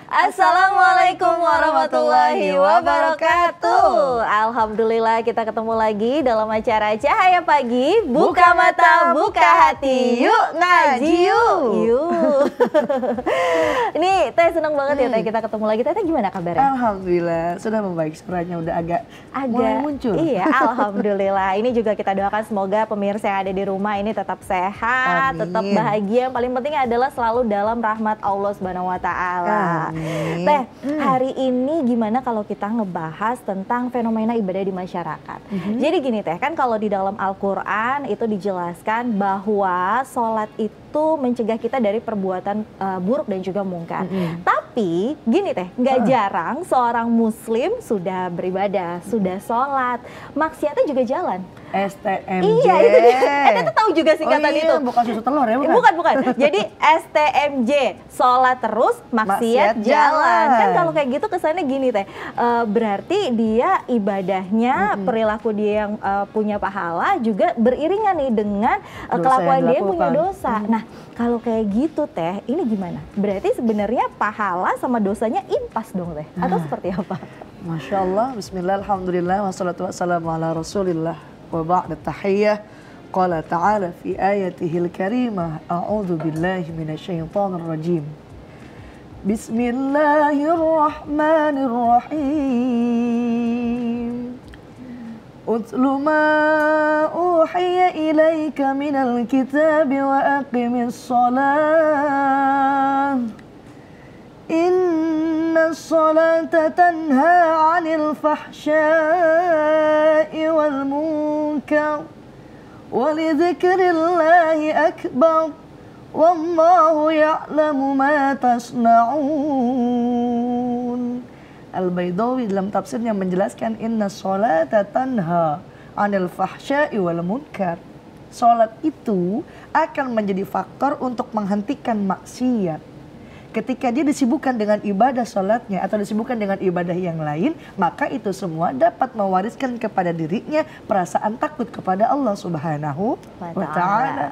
Assalamualaikum warahmatullahi wabarakatuh. Alhamdulillah kita ketemu lagi dalam acara Cahaya Pagi. Buka mata, buka hati, yuk ngaji yuk. Ini Teh senang banget ya Teh kita ketemu lagi. Teh gimana kabarnya? Alhamdulillah sudah membaik, suaranya udah agak mulai muncul. Iya, alhamdulillah. Ini juga kita doakan semoga pemirsa yang ada di rumah ini tetap sehat, tetap bahagia. Yang paling penting adalah selalu dalam rahmat Allah Subhanahu wa taala. Teh, hari ini gimana kalau kita ngebahas tentang fenomena ibadah di masyarakat? Jadi gini Teh, kan kalau di dalam Al-Quran itu dijelaskan bahwa sholat itu mencegah kita dari perbuatan buruk dan juga mungkar. Tapi gini Teh, nggak jarang seorang muslim sudah beribadah, sudah sholat, maksiatnya juga jalan. STMJ. Iya itu dia. Kita tahu juga singkatan itu. Bukan susu telur ya bukan? Bukan. Jadi STMJ, sholat terus, maksiat jalan. Kan kalau kayak gitu kesannya gini Teh. Berarti dia ibadahnya, perilaku dia yang punya pahala juga beriringan nih dengan kelakuan dia yang punya dosa. Nah kalau kayak gitu Teh, ini gimana? Berarti sebenarnya pahala sama dosanya impas dong Teh? Atau seperti apa? Masya Allah, bismillah, alhamdulillah, wassalatu wassalamu ala rasulillah. Wa ba'da tahiyyah, qala ta'ala fi ayatihil karimah, a'udhu billahi minasyaitonir rajim. Bismillahirrahmanirrahim. Utlu ma uhiya ilaika minal kitabi wa aqimis salat. Inna salata tanha 'anil fahsya'i wal munkar wa li dzikrillahi akbar wallahu ya'lamu ma tasna'un. Al-Baidawi dalam tafsirnya menjelaskan inna salata tanha 'anil fahsya'i wal munkar. Salat itu akan menjadi faktor untuk menghentikan maksiat. Ketika dia disibukkan dengan ibadah sholatnya atau disibukkan dengan ibadah yang lain, maka itu semua dapat mewariskan kepada dirinya perasaan takut kepada Allah Subhanahu wa ta'ala.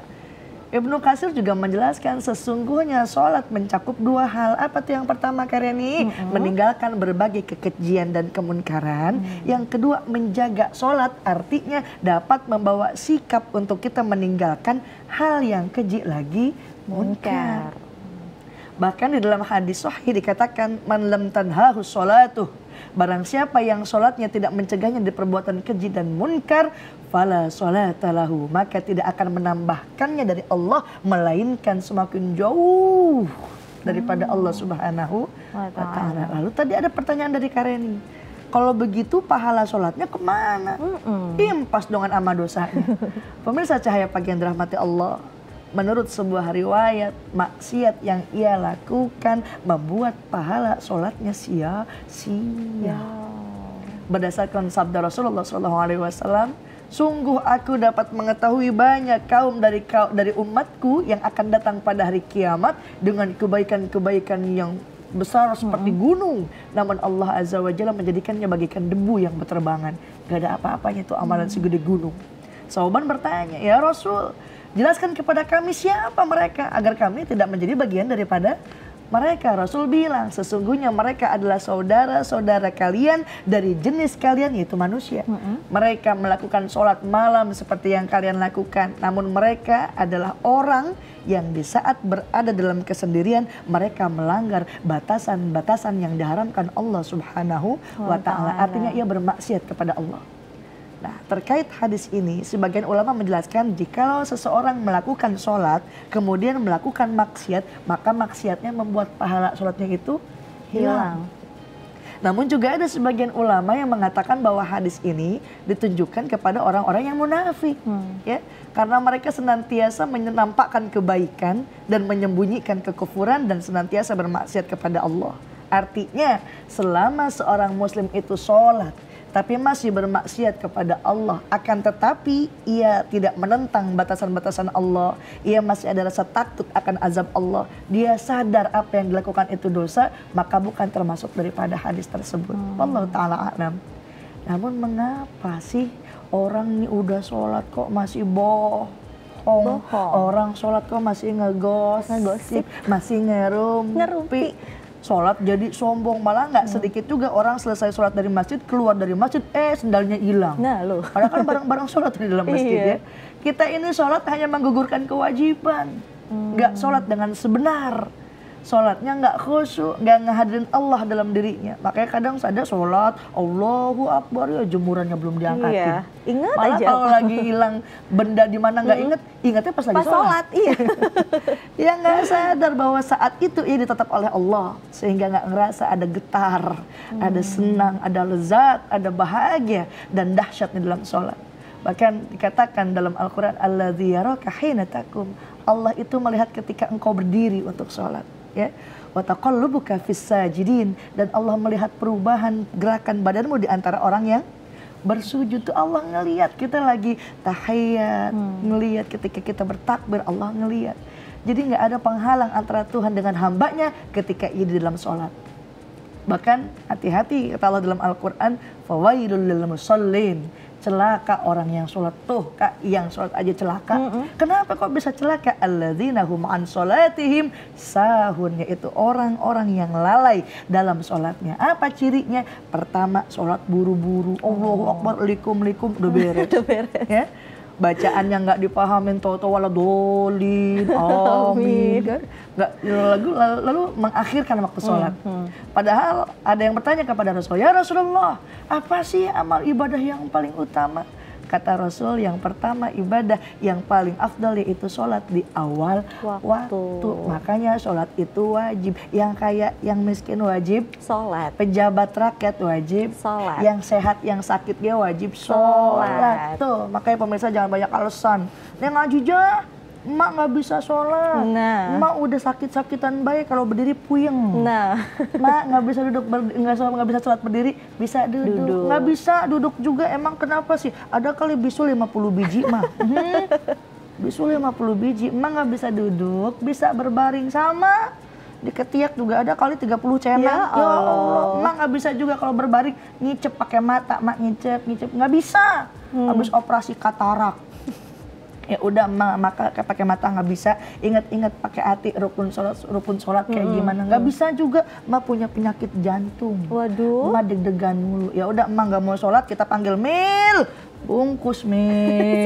Ibnu Katsir juga menjelaskan sesungguhnya sholat mencakup dua hal. Apa tuh yang pertama Karyani? Meninggalkan berbagai kekejian dan kemunkaran. Yang kedua menjaga sholat, artinya dapat membawa sikap untuk kita meninggalkan hal yang keji lagi, munkar. Bahkan di dalam hadis sahih dikatakan man lam tanhahu sholatuh, barang siapa yang sholatnya tidak mencegahnya dari perbuatan keji dan munkar, fala sholata lahu, maka tidak akan menambahkannya dari Allah melainkan semakin jauh daripada Allah Subhanahu wa ta'ala. Lalu tadi ada pertanyaan dari Kareni, kalau begitu pahala sholatnya kemana? Impas dengan ama dosanya. Pemirsa Cahaya Pagi yang dirahmati Allah, menurut sebuah riwayat, maksiat yang ia lakukan membuat pahala sholatnya sia-sia. Berdasarkan sabda Rasulullah SAW, sungguh aku dapat mengetahui banyak kaum dari umatku yang akan datang pada hari kiamat dengan kebaikan-kebaikan yang besar seperti gunung, namun Allah Azza wa Jalla menjadikannya bagaikan debu yang berterbangan. Gak ada apa-apanya itu amalan segede gunung. Sahabat bertanya, ya Rasul, jelaskan kepada kami siapa mereka agar kami tidak menjadi bagian daripada mereka. Rasul bilang sesungguhnya mereka adalah saudara-saudara kalian dari jenis kalian yaitu manusia. Mereka melakukan sholat malam seperti yang kalian lakukan. Namun mereka adalah orang yang di saat berada dalam kesendirian mereka melanggar batasan-batasan yang diharamkan Allah Subhanahu wa ta'ala. Artinya ia bermaksiat kepada Allah. Nah, terkait hadis ini, sebagian ulama menjelaskan jikalau seseorang melakukan sholat, kemudian melakukan maksiat, maka maksiatnya membuat pahala sholatnya itu hilang. Namun juga ada sebagian ulama yang mengatakan bahwa hadis ini ditunjukkan kepada orang-orang yang munafik, ya, karena mereka senantiasa menampakkan kebaikan dan menyembunyikan kekufuran dan senantiasa bermaksiat kepada Allah. Artinya, selama seorang muslim itu sholat, tapi masih bermaksiat kepada Allah, akan tetapi ia tidak menentang batasan-batasan Allah, ia masih ada rasa takut akan azab Allah, dia sadar apa yang dilakukan itu dosa, maka bukan termasuk daripada hadis tersebut. Wallahu ta'ala a'lam. Namun mengapa sih orang ini udah sholat kok masih bohong. Orang sholat kok masih ngegosip, masih ngerumpi. sholat jadi sombong, malah nggak sedikit juga orang selesai sholat dari masjid, keluar dari masjid, sendalnya hilang. Nah loh. Padahal kan bareng-bareng sholat di dalam masjid ya. Kita ini sholat hanya menggugurkan kewajiban, nggak sholat dengan sebenar. Sholatnya nggak khusyuk, nggak ngehadirin Allah dalam dirinya. Makanya kadang ada sholat, Allahu Akbar, ya jemurannya belum diangkatin. Iya. Ingat malah aja. kalau lagi hilang benda di mana nggak ingatnya pas lagi sholat. Iya. Ya nggak sadar bahwa saat itu ia ditetap oleh Allah, sehingga nggak ngerasa ada getar, ada senang, ada lezat, ada bahagia dan dahsyatnya dalam sholat. Bahkan dikatakan dalam Al-Quran, Alladzi yaraka hina taqum. Allah itu melihat ketika engkau berdiri untuk sholat. Ya, wa taqallubuka fis sajidin, dan Allah melihat perubahan gerakan badanmu di antara orang yang bersujud. Tuh Allah ngelihat kita lagi tahiyat, ngelihat ketika kita bertakbir, Allah ngelihat. Jadi nggak ada penghalang antara Tuhan dengan hambanya ketika ia di dalam sholat. Bahkan hati-hati kata Allah dalam Al-Quran, fawailul lil musallin. Celaka orang yang sholat. Tuh kak, yang sholat aja celaka. Kenapa kok bisa celaka? Alladzina hum an sholatihim sahun, yaitu orang-orang yang lalai dalam sholatnya. Apa cirinya? Pertama, sholat buru-buru, Allahu Akbar, likum udah beres. Ya, bacaannya nggak dipahamin, tahu-tahu wala dolin, amin kan? Nggak, lalu mengakhirkan waktu sholat. Padahal ada yang bertanya kepada Rasul, ya Rasulullah, apa sih amal ibadah yang paling utama? Kata Rasul, yang pertama ibadah yang paling afdal yaitu sholat di awal waktu. Makanya sholat itu wajib. Yang kaya, yang miskin wajib sholat. Pejabat rakyat wajib sholat. Yang sehat, yang sakit dia wajib sholat. Tuh, makanya pemirsa jangan banyak alasan. Nih ngaji jah, emak nggak bisa sholat. Nah. Emak udah sakit-sakitan baik, kalau berdiri puyeng. Nah. Emak nggak bisa duduk, nggak bisa sholat berdiri, bisa duduk. Nggak bisa duduk juga, emang kenapa sih? Ada kali bisul 50 biji mah. Bisul 50 biji, emak nggak bisa duduk, bisa berbaring sama. Di ketiak juga ada kali 30 cenang. Ya Allah, emak nggak bisa juga kalau berbaring, ngicep pakai mata, emak ngicep, nggak bisa. Habis operasi katarak. Ya udah maka pakai mata nggak bisa, ingat-ingat pakai hati, rukun sholat kayak gimana, nggak bisa juga. Emak punya penyakit jantung, waduh, emak deg-degan mulu. Ya udah emak nggak mau sholat, kita panggil Mil, bungkus Mil,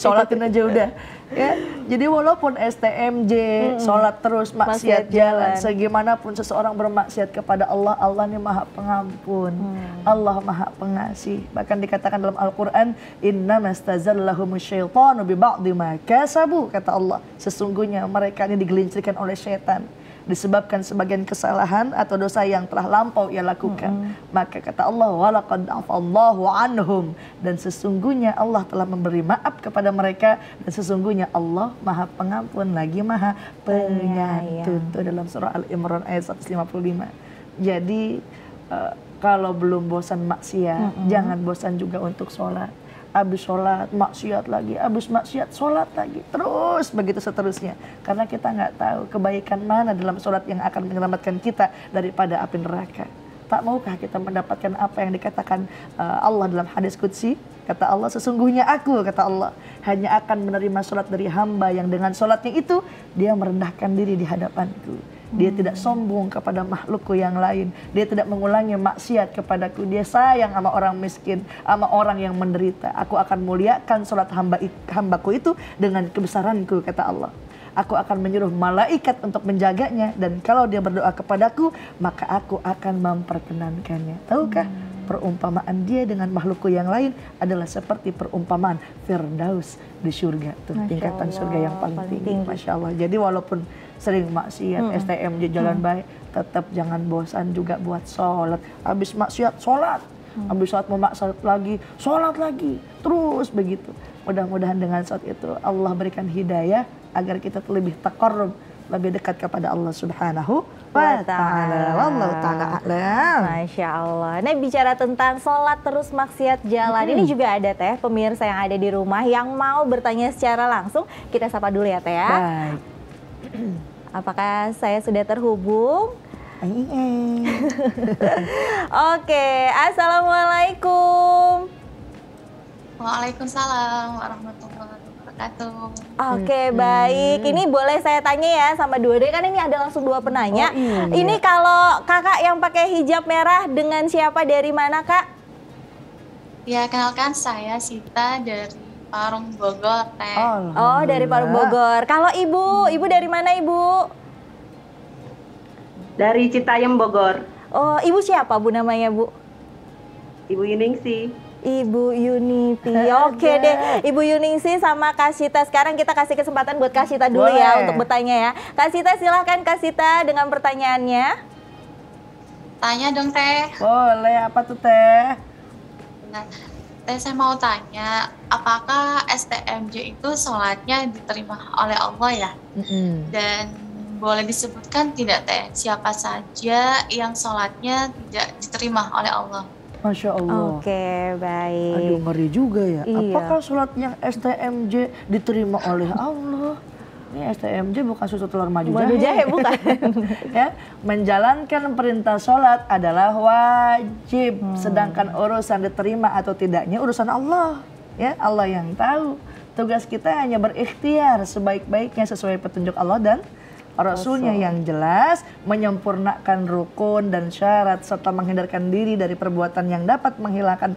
sholatin aja udah. Ya, jadi walaupun STMJ, sholat terus, maksiat jalan, segimanapun seseorang bermaksiat kepada Allah, Allah ini maha pengampun, Allah maha pengasih. Bahkan dikatakan dalam Al-Quran, innamastazallahum syaitanu bi ba'di ma kasabu, kata Allah, sesungguhnya mereka ini digelincirkan oleh syaitan disebabkan sebagian kesalahan atau dosa yang telah lampau ia lakukan. Maka kata Allah, walaqad afallahu anhum, dan sesungguhnya Allah telah memberi maaf kepada mereka, dan sesungguhnya Allah maha pengampun lagi maha penyantun. Itu dalam surah Al-Imran ayat 155. Jadi kalau belum bosan maksiat, jangan bosan juga untuk sholat. Habis sholat, maksiat lagi, habis maksiat, sholat lagi, terus begitu seterusnya. Karena kita nggak tahu kebaikan mana dalam sholat yang akan menyelamatkan kita daripada api neraka. Tak maukah kita mendapatkan apa yang dikatakan Allah dalam hadis qudsi? Kata Allah, sesungguhnya aku, kata Allah, hanya akan menerima sholat dari hamba yang dengan sholatnya itu dia merendahkan diri di hadapanku. Dia tidak sombong kepada makhlukku yang lain. Dia tidak mengulangi maksiat kepadaku. Dia sayang sama orang miskin, sama orang yang menderita. Aku akan muliakan sholat hambaku itu dengan kebesaranku, kata Allah. Aku akan menyuruh malaikat untuk menjaganya. Dan kalau dia berdoa kepadaku, maka aku akan memperkenankannya. Tahukah? Perumpamaan dia dengan makhlukku yang lain adalah seperti perumpamaan Firdaus di surga. Tuh, tingkatan surga yang paling tinggi. Masya Allah. Jadi walaupun sering maksiat, STMJ jalan baik, tetap jangan bosan juga buat sholat. Habis maksiat, sholat. Habis sholat mau maksiat lagi, sholat lagi. Terus begitu. Mudah-mudahan dengan sholat itu Allah berikan hidayah agar kita lebih taqarrub, lebih dekat kepada Allah Subhanahu wa ta'ala. Wallahu ta'ala a'lam. Masya Allah. Nah, bicara tentang sholat terus maksiat jalan, ini juga ada Teh pemirsa yang ada di rumah yang mau bertanya secara langsung. Kita sapa dulu ya Teh ya. Baik. Apakah saya sudah terhubung? Oke, assalamualaikum. Waalaikumsalam warahmatullahi wabarakatuh. wabarakatuh. Oke, baik. Ini boleh saya tanya ya sama dua-dua, kan ini ada langsung dua penanya. Oh, iya. Ini kalau kakak yang pakai hijab merah dengan siapa, dari mana kak? Ya, kenalkan saya Sita dari Parung Bogor, Teh. Oh, dari Parung Bogor. Kalau ibu dari mana ibu? Dari Citayam, Bogor. Oh, ibu siapa bu namanya bu? Ibu Yuningsi. Ibu Yuniti. Oke deh, Ibu Yuningsi sama Kak Sita. Sekarang kita kasih kesempatan buat Kak Sita dulu ya untuk bertanya ya. Kak Sita, silahkan Kak Sita dengan pertanyaannya. Tanya dong, Teh. Boleh, apa tuh Teh? Nah, Teh, saya mau tanya, apakah STMJ itu sholatnya diterima oleh Allah ya? Dan boleh disebutkan tidak, Teh, siapa saja yang sholatnya tidak diterima oleh Allah? Masya Allah. Oke, baik. Aduh, ngeri juga ya. Iya. Apakah sholat yang STMJ diterima oleh Allah? Ini STMJ bukan susu telur madu jahe. bukan. Ya, menjalankan perintah sholat adalah wajib. Sedangkan urusan diterima atau tidaknya urusan Allah. Ya, Allah yang tahu. Tugas kita hanya berikhtiar sebaik-baiknya sesuai petunjuk Allah dan Rasulnya yang jelas, menyempurnakan rukun dan syarat serta menghindarkan diri dari perbuatan yang dapat menghilangkan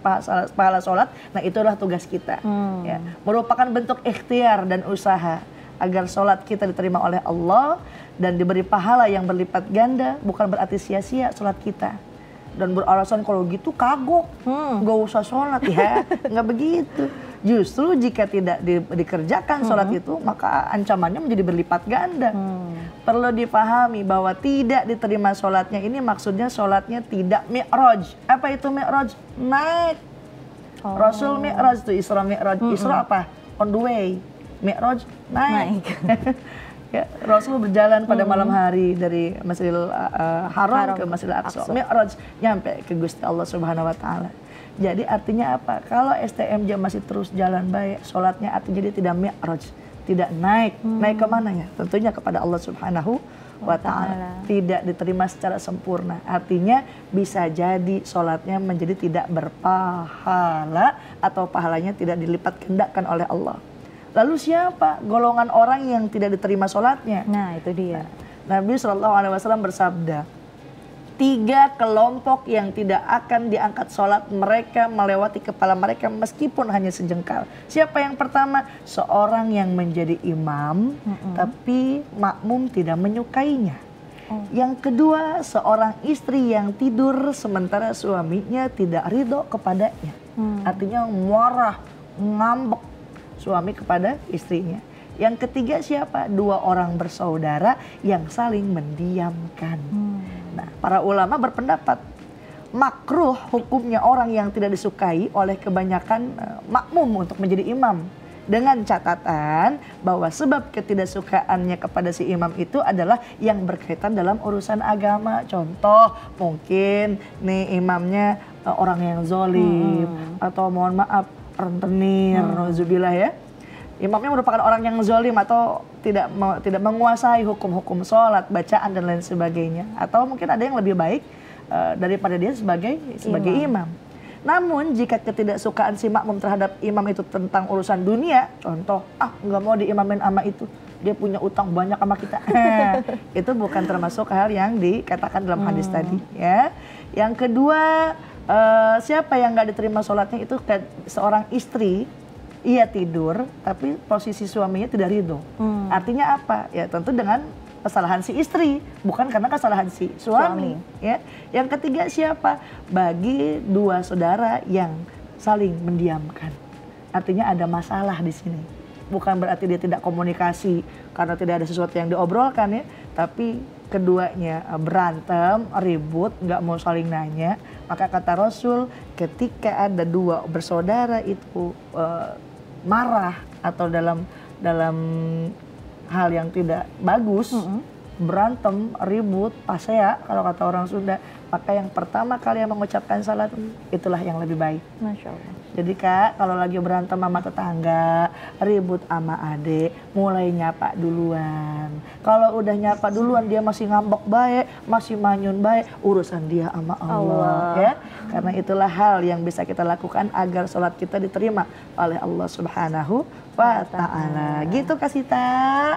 pahala sholat. Nah, itulah tugas kita. Ya, merupakan bentuk ikhtiar dan usaha agar sholat kita diterima oleh Allah dan diberi pahala yang berlipat ganda. Bukan berarti sia-sia sholat kita dan beralasan kalau gitu kagok, nggak usah sholat ya. Nggak begitu. Justru jika tidak dikerjakan sholat itu, maka ancamannya menjadi berlipat ganda. Perlu dipahami bahwa tidak diterima sholatnya ini maksudnya sholatnya tidak mi'raj. Apa itu mi'raj? Naik. Rasul mi'raj itu Isra mi'raj. Isra apa? On the way. Mi'raj naik. Ya, Rasul berjalan pada malam hari dari Masjidil Haram ke Masjidil Aqsa. Mi'raj nyampe ke Gusti Allah Subhanahu wa taala. Jadi artinya apa? Kalau STMJ masih terus jalan baik, sholatnya artinya dia tidak mi'raj, tidak naik. Naik kemana ya? Tentunya kepada Allah Subhanahu wa ta'ala. Tidak diterima secara sempurna. Artinya bisa jadi sholatnya menjadi tidak berpahala atau pahalanya tidak dilipat gandakan oleh Allah. Lalu siapa golongan orang yang tidak diterima sholatnya? Nah, itu dia. Nabi SAW bersabda, 3 kelompok yang tidak akan diangkat sholat mereka melewati kepala mereka meskipun hanya sejengkal. Siapa yang pertama? Seorang yang menjadi imam tapi makmum tidak menyukainya. Yang kedua, seorang istri yang tidur sementara suaminya tidak ridho kepadanya. Artinya marah, ngambek suami kepada istrinya. Yang ketiga siapa? 2 orang bersaudara yang saling mendiamkan. Nah, para ulama berpendapat makruh hukumnya orang yang tidak disukai oleh kebanyakan makmum untuk menjadi imam. Dengan catatan bahwa sebab ketidaksukaannya kepada si imam itu adalah yang berkaitan dalam urusan agama. Contoh, mungkin nih imamnya orang yang zolim atau mohon maaf rentenir, nauzubillah ya. Imamnya merupakan orang yang zolim atau tidak menguasai hukum-hukum sholat, bacaan dan lain sebagainya. Atau mungkin ada yang lebih baik daripada dia sebagai imam. Namun jika ketidaksukaan si makmum terhadap imam itu tentang urusan dunia, contoh, nggak mau diimamin sama itu, dia punya utang banyak sama kita. Itu bukan termasuk hal yang dikatakan dalam hadis tadi. Ya. Yang kedua, siapa yang nggak diterima sholatnya itu seorang istri. Ia tidur, tapi posisi suaminya tidak ridho. Artinya apa? Ya tentu dengan kesalahan si istri, bukan karena kesalahan si suami. Ya. Yang ketiga siapa? Bagi 2 saudara yang saling mendiamkan. Artinya ada masalah di sini. Bukan berarti dia tidak komunikasi karena tidak ada sesuatu yang diobrolkan ya, tapi keduanya berantem, ribut, nggak mau saling nanya. Maka kata Rasul, ketika ada 2 bersaudara itu marah atau dalam hal yang tidak bagus, berantem, ribut, pasea kalau kata orang Sunda, maka yang pertama kali yang mengucapkan salat itulah yang lebih baik. Masya Allah. Jadi Kak, kalau lagi berantem sama tetangga, ribut sama adik, mulai nyapa duluan. Kalau udah nyapa duluan dia masih ngambek baik, masih manyun baik, urusan dia sama Allah. Ya. Karena itulah hal yang bisa kita lakukan agar sholat kita diterima oleh Allah Subhanahu wa ta'ala. Gitu Kak Sita.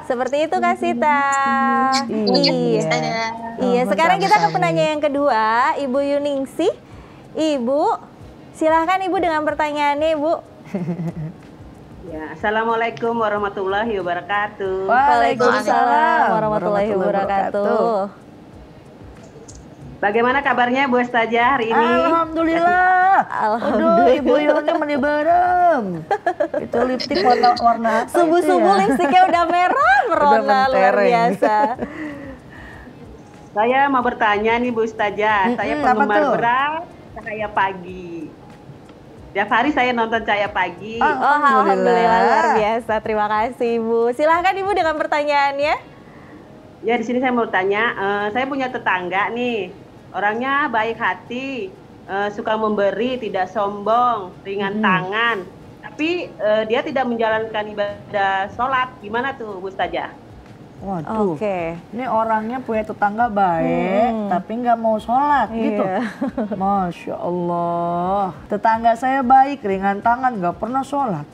Seperti itu Kak Sita. Iya. Iya, sekarang kita ke penanya yang kedua, Ibu Yuningsih. Ibu, silahkan Ibu dengan pertanyaannya Ibu. Ya, Assalamualaikum warahmatullahi wabarakatuh. Waalaikumsalam warahmatullahi wabarakatuh. Bagaimana kabarnya Bu Ustazah hari ini? Alhamdulillah. Aduh, Ibu Yuni meni bareng. Itu lipstik warna apa Subuh-subuh itu ya? lipstiknya udah merah, merona luar mentereng. biasa. Saya mau bertanya nih Bu Ustazah. Saya penggemar apa tuh? berat Cahaya Pagi. Tiap hari saya nonton Cahaya Pagi. Oh, alhamdulillah luar biasa. Terima kasih Ibu. Silahkan Ibu dengan pertanyaannya. Ya, di sini saya mau tanya. Saya punya tetangga nih. Orangnya baik hati, suka memberi, tidak sombong, ringan tangan. Tapi dia tidak menjalankan ibadah sholat. Gimana tuh Bu Ustazah? Waduh, Oke. ini orangnya punya tetangga baik, tapi nggak mau sholat gitu. Iya. Masya Allah. Tetangga saya baik, ringan tangan, nggak pernah sholat.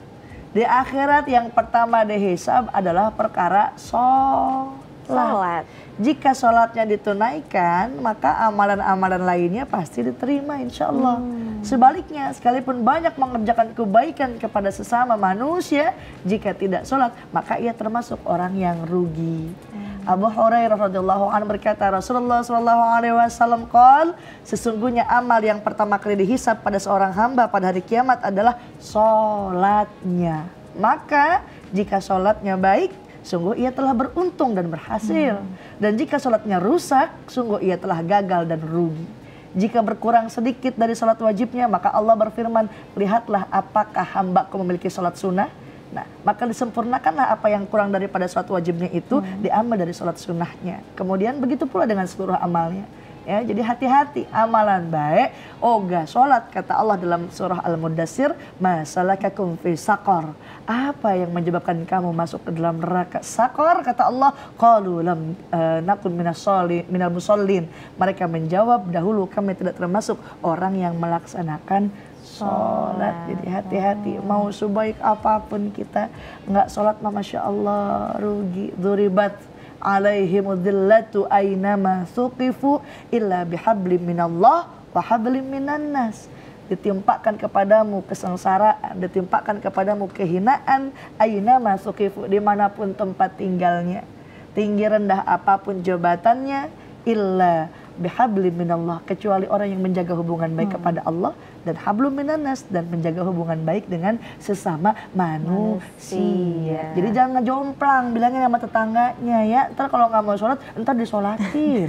Di akhirat yang pertama dihisab adalah perkara sholat. Jika sholatnya ditunaikan, maka amalan-amalan lainnya pasti diterima insya Allah. Sebaliknya, sekalipun banyak mengerjakan kebaikan kepada sesama manusia, jika tidak sholat, maka ia termasuk orang yang rugi. Abu Hurairah radhiyallahu anhu berkata, Rasulullah SAW qol, sesungguhnya amal yang pertama kali dihisab pada seorang hamba pada hari kiamat adalah sholatnya. Maka jika sholatnya baik, sungguh ia telah beruntung dan berhasil. Dan jika sholatnya rusak, sungguh ia telah gagal dan rugi. Jika berkurang sedikit dari sholat wajibnya, maka Allah berfirman, lihatlah apakah hambaku memiliki sholat sunnah. Nah, maka disempurnakanlah apa yang kurang daripada sholat wajibnya itu, diambil dari sholat sunnahnya. Kemudian begitu pula dengan seluruh amalnya. Ya, jadi hati-hati, amalan baik, ogah sholat, kata Allah dalam surah Al-Mudassir, masalakakum fi saqar. Apa yang menyebabkan kamu masuk ke dalam neraka saqar? Kata Allah, qalu lam nakun minal musallin. Mereka menjawab, dahulu kami tidak termasuk orang yang melaksanakan sholat. Jadi hati-hati, mau sebaik apapun kita nggak sholat, masya Allah rugi. Duribat alaihimudillatu aynama suqifu illa bihablim minallah wa hablim minan nas. Ditimpakan kepadamu kesengsaraan, ditimpakan kepadamu kehinaan, aynama suqifu, dimanapun tempat tinggalnya, tinggi rendah apapun jabatannya, illa bihablim minallah, kecuali orang yang menjaga hubungan baik kepada Allah, dan hablum minannas, dan menjaga hubungan baik dengan sesama manusia. Jadi jangan ngejomplang, bilangin sama tetangganya ya, ntar kalau nggak mau sholat, ntar disolatin.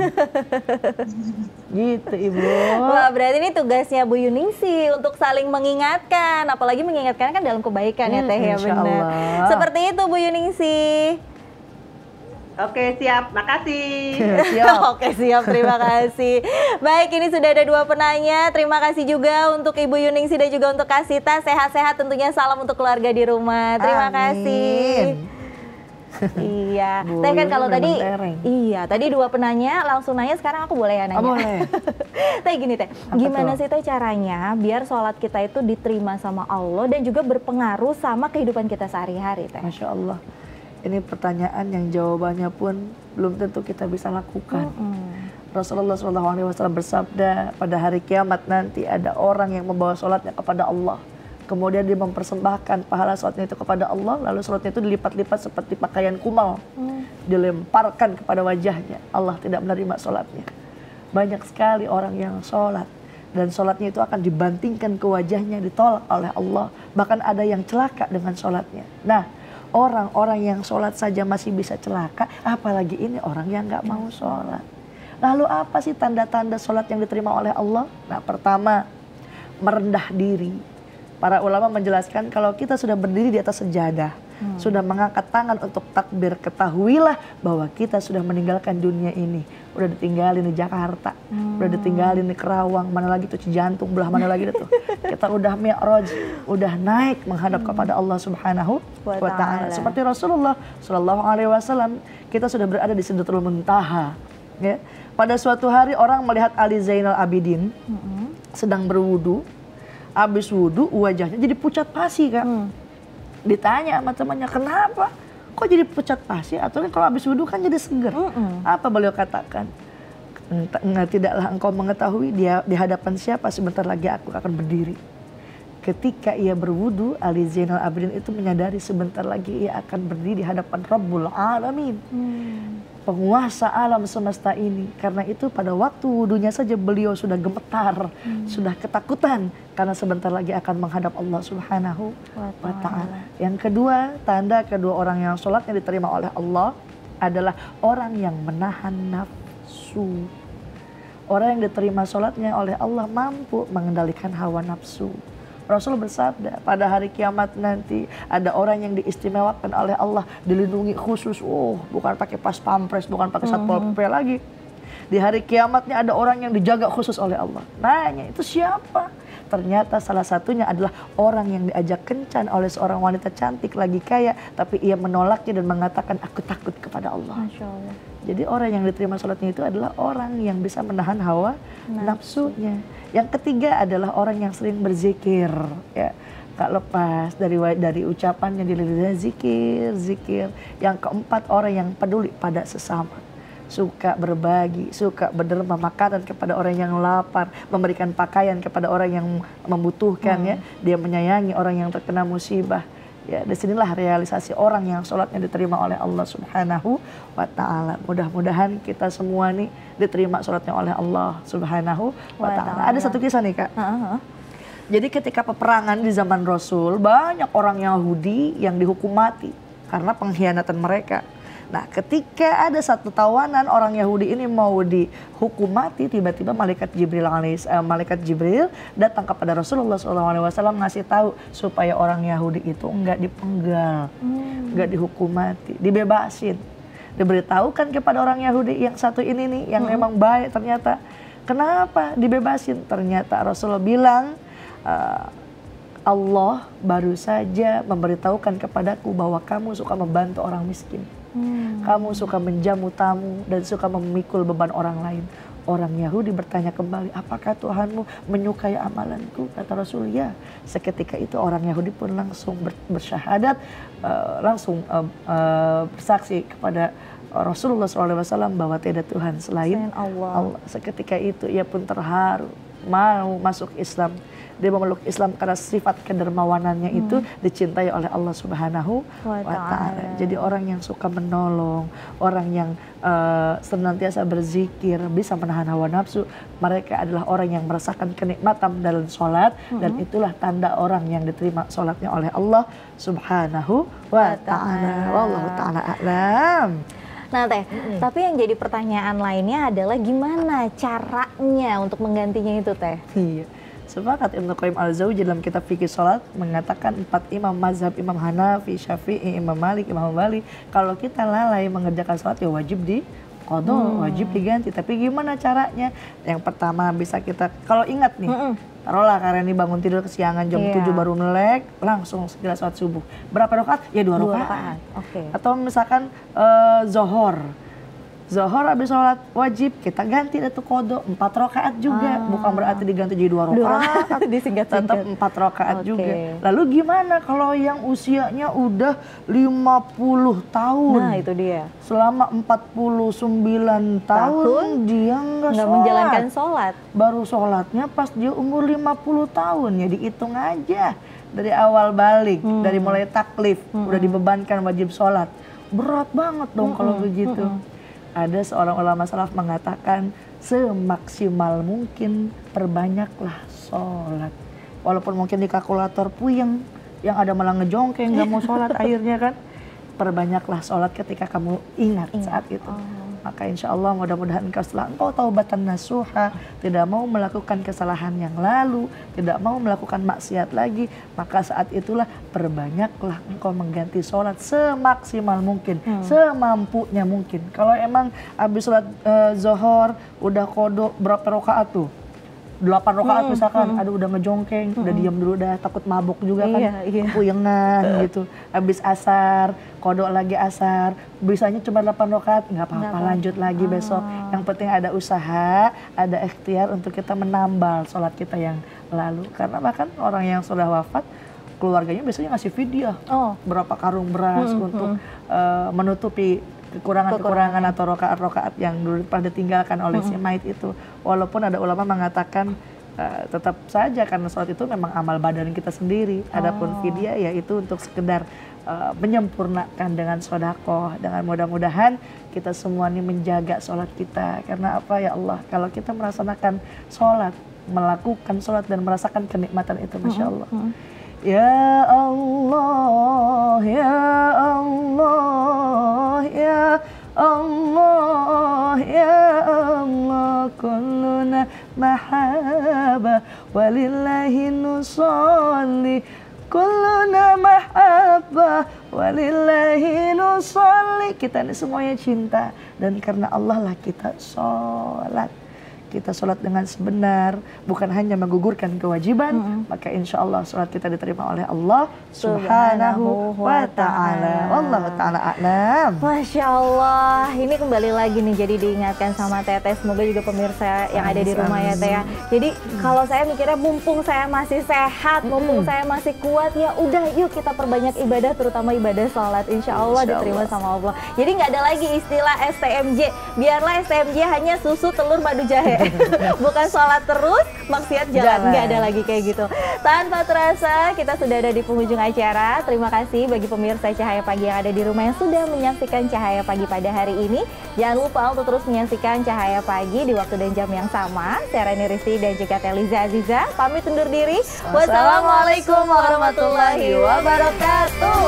Gitu Ibu. Wah, berarti ini tugasnya Bu Yuningsih untuk saling mengingatkan, apalagi mengingatkan kan dalam kebaikan ya Teh ya, benar. Seperti itu Bu Yuningsih. Oke, siap. Makasih. Siap. Oke, siap. Terima kasih. Baik, ini sudah ada 2 penanya. Terima kasih juga untuk Ibu Yuningsih dan juga untuk Kak Sita. Sehat-sehat tentunya, salam untuk keluarga di rumah. Terima kasih. Iya. Teh kan kalau tadi, tadi 2 penanya langsung nanya, sekarang aku boleh ya nanya? Boleh. Teh gini Teh, gimana sih Teh caranya biar sholat kita itu diterima sama Allah dan juga berpengaruh sama kehidupan kita sehari-hari Teh? Masya Allah. Ini pertanyaan yang jawabannya pun belum tentu kita bisa lakukan. Rasulullah SAW bersabda, pada hari kiamat nanti ada orang yang membawa sholatnya kepada Allah. Kemudian dia mempersembahkan pahala sholatnya itu kepada Allah, lalu sholatnya itu dilipat-lipat seperti pakaian kumal. Dilemparkan kepada wajahnya, Allah tidak menerima sholatnya. Banyak sekali orang yang sholat, dan sholatnya itu akan dibantingkan ke wajahnya, ditolak oleh Allah. Bahkan ada yang celaka dengan sholatnya. Nah, orang-orang yang sholat saja masih bisa celaka, apalagi ini orang yang nggak mau sholat. Lalu apa sih tanda-tanda sholat yang diterima oleh Allah? Nah, pertama, merendah diri. Para ulama menjelaskan kalau kita sudah berdiri di atas sejadah, sudah mengangkat tangan untuk takbir, ketahuilah bahwa kita sudah meninggalkan dunia ini. Udah ditinggalin di Jakarta, udah ditinggalin di Kerawang, mana lagi tuh Cijantung, belah mana lagi tuh. Kita udah mi'raj, udah naik menghadap kepada Allah Subhanahu wa Ta'ala. Seperti Rasulullah SAW, kita sudah berada di Sidratul Muntaha. Ya. Pada suatu hari orang melihat Ali Zainal Abidin sedang berwudu, habis wudu wajahnya jadi pucat pasi Kak. Ditanya sama temannya, kenapa? Kok jadi pucat pasir? Atau kalau habis wudhu kan jadi seger. Apa beliau katakan? Tidaklah engkau mengetahui dia di hadapan siapa sebentar lagi aku akan berdiri. Ketika ia berwudu, Ali Zainal Abidin itu menyadari sebentar lagi ia akan berdiri di hadapan Rabbul Alamin. Penguasa alam semesta ini. Karena itu pada waktu wudunya saja beliau sudah gemetar, sudah ketakutan. Karena sebentar lagi akan menghadap Allah Subhanahu wa Ta'ala. Yang kedua, tanda kedua orang yang sholatnya diterima oleh Allah adalah orang yang menahan nafsu. Orang yang diterima sholatnya oleh Allah mampu mengendalikan hawa nafsu. Rasul bersabda, pada hari kiamat nanti ada orang yang diistimewakan oleh Allah, dilindungi khusus. Bukan pakai pas pampres, bukan pakai satpol PP lagi. Di hari kiamatnya ada orang yang dijaga khusus oleh Allah. Nanya, itu siapa? Ternyata salah satunya adalah orang yang diajak kencan oleh seorang wanita cantik lagi kaya, tapi ia menolaknya dan mengatakan, aku takut kepada Allah. Masya Allah. Jadi orang yang diterima sholatnya itu adalah orang yang bisa menahan hawa nafsunya. Yang ketiga adalah orang yang sering berzikir, ya, gak lepas dari ucapannya di lidah, zikir. Yang keempat, orang yang peduli pada sesama, suka berbagi, suka berderma makanan kepada orang yang lapar, memberikan pakaian kepada orang yang membutuhkan, ya. Dia menyayangi orang yang terkena musibah. Ya, disinilah realisasi orang yang sholatnya diterima oleh Allah Subhanahu wa Ta'ala. Mudah-mudahan kita semua nih diterima sholatnya oleh Allah Subhanahu wa Ta'ala. Ada satu kisah nih, Kak. Jadi ketika peperangan di zaman Rasul, banyak orang Yahudi yang dihukum mati karena pengkhianatan mereka. Nah, ketika ada satu tawanan orang Yahudi ini mau dihukum mati, tiba-tiba malaikat Jibril datang kepada Rasulullah SAW ngasih tahu supaya orang Yahudi itu enggak dipenggal, enggak dihukum mati, dibebasin. Diberitahukan kepada orang Yahudi yang satu ini nih, yang memang baik ternyata. Kenapa dibebasin? Ternyata Rasulullah bilang, Allah baru saja memberitahukan kepadaku bahwa kamu suka membantu orang miskin. Kamu suka menjamu tamu dan suka memikul beban orang lain. Orang Yahudi bertanya kembali, apakah Tuhanmu menyukai amalanku? Kata Rasul, ya. Seketika itu orang Yahudi pun langsung bersyahadat, langsung bersaksi kepada Rasulullah SAW bahwa tidak Tuhan selain Allah. Seketika itu ia pun terharu, mau masuk Islam. Dia memeluk Islam karena sifat kedermawanannya itu dicintai oleh Allah Subhanahu wa Ta'ala. Jadi orang yang suka menolong, orang yang senantiasa berzikir, bisa menahan hawa nafsu, mereka adalah orang yang merasakan kenikmatan dalam sholat, dan itulah tanda orang yang diterima sholatnya oleh Allah Subhanahu wa Ta'ala. Wallahu ta'ala a'lam. Nah Teh, tapi yang jadi pertanyaan lainnya adalah gimana caranya untuk menggantinya itu, Teh? Iya. Sepakat Ibnu Qayyim al-Jauzi dalam kitab fikih sholat mengatakan 4 imam mazhab, Imam Hanafi, Syafi'i, Imam Malik, Imam Hambali, kalau kita lalai mengerjakan sholat ya wajib diqadha, wajib diganti. Tapi gimana caranya? Yang pertama bisa kita, kalau ingat nih, taruhlah karena ini bangun tidur kesiangan jam 7 baru melek, langsung segera sholat subuh. Berapa rakaat? Ya 2 rakaat. Atau misalkan Zohor habis sholat wajib, kita ganti itu qadha 4 rakaat juga. Bukan berarti diganti jadi 2 rakaat. Tetap 4 rakaat juga. Lalu gimana kalau yang usianya udah 50 tahun? Nah itu dia. Selama 49 tahun dia nggak menjalankan sholat. Baru sholatnya pas dia umur 50 tahun. Ya dihitung aja dari awal balik, dari mulai taklif, udah dibebankan wajib sholat. Berat banget dong kalau begitu. Ada seorang ulama salaf mengatakan semaksimal mungkin perbanyaklah sholat. Walaupun mungkin di kalkulator puyeng, yang ada malah ngejongkeng nggak mau sholat akhirnya kan. Perbanyaklah sholat ketika kamu ingat saat itu. Maka insya Allah mudah-mudahan setelah engkau taubatan nasuha, tidak mau melakukan kesalahan yang lalu, tidak mau melakukan maksiat lagi, maka saat itulah perbanyaklah engkau mengganti sholat semaksimal mungkin, semampunya mungkin. Kalau emang habis sholat zohor udah qadha berapa rakaat tuh? 8 rakaat misalkan, aduh udah ngejongkeng, udah diam dulu, udah takut mabuk juga kan, puyengan gitu. Habis asar, qadha lagi asar, bisanya cuma 8 rakaat, nggak apa-apa, lanjut lagi besok. Yang penting ada usaha, ada ikhtiar untuk kita menambal sholat kita yang lalu. Karena bahkan orang yang sudah wafat, keluarganya biasanya ngasih fidyah. Berapa karung beras untuk menutupi kekurangan-kekurangan atau rokaat-rokaat yang dulu pada tinggalkan oleh si mayit itu. Walaupun ada ulama mengatakan tetap saja karena sholat itu memang amal badan kita sendiri. Adapun fidyah ya itu untuk sekedar menyempurnakan dengan sedekah. Dengan mudah-mudahan kita semua ini menjaga sholat kita. Karena apa ya Allah, kalau kita melaksanakan sholat, melakukan sholat dan merasakan kenikmatan itu, Masya Allah. Ya Allah, ya Allah, ya Allah, ya Allah, kulluna mahabah walillahi nusalli, kulluna mahabah walillahi nusalli. Kita ini semuanya cinta dan karena Allah lah kita sholat. Kita sholat dengan sebenar, bukan hanya menggugurkan kewajiban, maka insya Allah sholat kita diterima oleh Allah Subhanahu wa ta'ala. Wallahu ta'ala a'lam. Masya Allah, ini kembali lagi nih jadi diingatkan sama Teteh, semoga juga pemirsa yang ada di rumah ya Teh ya. Jadi kalau saya mikirnya mumpung saya masih sehat, mumpung saya masih kuat, ya udah yuk kita perbanyak ibadah, terutama ibadah sholat, insya Allah diterima sama Allah. Jadi nggak ada lagi istilah STMJ, biarlah STMJ hanya susu, telur, madu, jahe. Bukan sholat terus, maksiat jalan. Nggak ada lagi kayak gitu. Tanpa terasa kita sudah ada di penghujung acara. Terima kasih bagi pemirsa Cahaya Pagi yang ada di rumah yang sudah menyaksikan Cahaya Pagi pada hari ini. Jangan lupa untuk terus menyaksikan Cahaya Pagi di waktu dan jam yang sama. Saya Rani Risti dan juga Teliza Aziza pamit undur diri. Wassalamualaikum warahmatullahi wabarakatuh.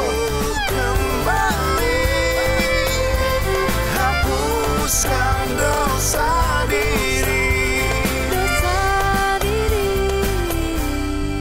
Hapuskan dosa di